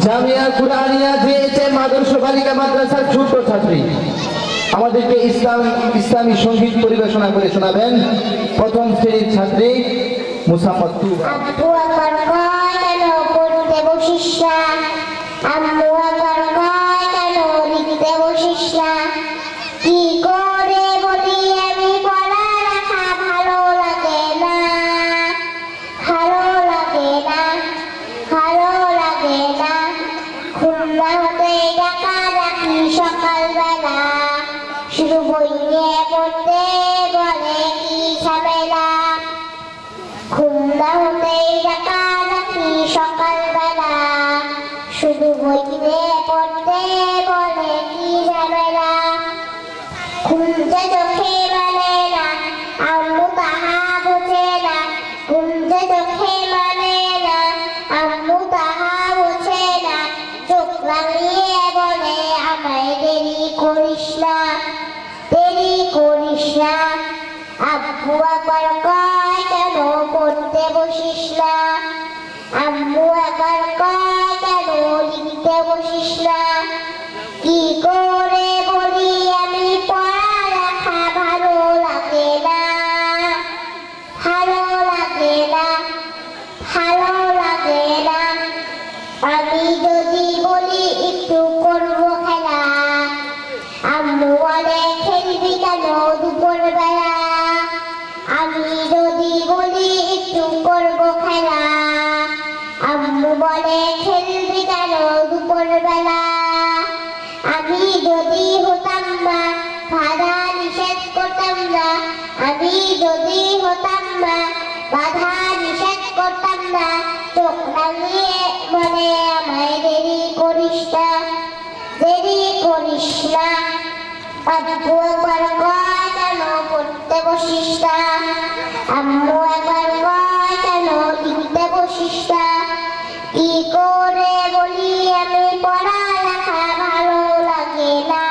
জামিয়া কুরআনিয়া দিয়েছে মাদ্রাস বালিকা মাদ্রাসার ছোট ছাত্রী আমাদেরকে ইসলামী সঙ্গীত পরিবেশনা করে শোনাবেন প্রথম শ্রেণীর ছাত্রী মুসাম্মদ তুবা। আব্বু আমার কয় কেন পড়তে বসিস না, আম্মু আমার কয় কেন লিখতে বসিস না, কি করে বলি আমি পড়ালেখা ভালো লাগে না, ভালো লাগে না, ভালো লাগে না, খুলনা হতে ডাকা ডাকি সকালবেলা, শুধু বই নিয়ে পড়তে বলে কি ঝামেলা, খুলনা হতেই ডাকা ডাকি সকালবেলা, শুধু বই নিয়ে পড়তে বলে কি ঝামেলা, খুঁজে চোখে মানে না, আম্মু তাহা বোঝে না, খুঁজে চোখে মানে না, আম্মু তাহা বোঝে না, চোখ লাগিয়ে বলে আমায় দেরি করিস না, দেরি করিস না, আব্বু আবার কয় কেন পড়তে বসিস না, আম্মু আবার কয় কেন লিখতে বসিস না, কি করে বলি আমি পড়ালেখা ভালো লাগে না, ভালো লাগে না, ভালো লাগে না, আমি যদি বলি একটু করবো খেলা, আম্মু বলে খেলবি কেন দুপুরবেলা, আমি যদি বলি একটু করবো খেলা, আম্মু বলে খেলবি কেন দুপুরবেলা, আমি যদি হতাম না বাধা নিষেধ করতাম না, আমি যদি হতাম না বাধা নিষেধ করতাম না, চোখ লাগিয়ে বলে আমায় দেরি করিস না, দেরি করিস না, আব্বু একবার কয় কেন পড়তে বসিস না, আম্মু একবার কয় কেন লিখতে বসিস না, কি করে বলি আমি পড়ালেখা ভালো লাগে না,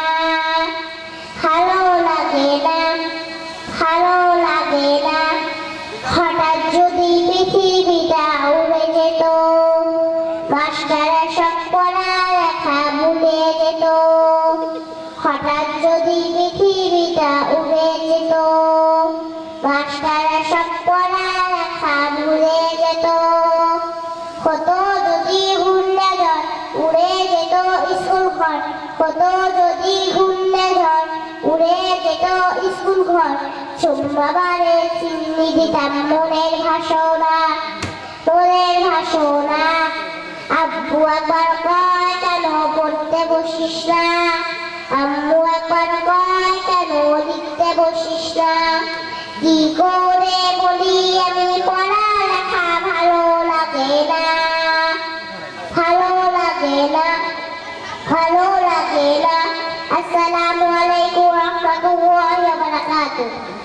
ভালো লাগে না, ভালো লাগে না, হঠাৎ যদি পৃথিবীটা উড়ে যেত, মাস্টারের সব পড়ালেখা ভুলে যেত, হঠাৎ যদি পৃথিবীটা উড়ে যেত, মাস্টারের সব পড়ালেখা ভুলে যেত, হতো যদি ঘূর্ণিঝড় উড়ে যেত স্কুল ঘর, হতো যদি ঘূর্ণিঝড় উড়ে যেত স্কুল ঘর, সোমবারে চিনি দিতাম মনের ভাষণা, মনের ভাষণা, আব্বু একবার কয় কেন পড়তে বসিস না, আম্মু একবার কয় কেন লিখতে বসিস না, কি করে বলি আমি পড়ালেখা ভালো লাগে না, ভালো লাগে না, ভালো লাগে না। আসসালামু আলাইকুম ওয়া রাহমাতুল্লাহি ওয়া বারাকাতুহু।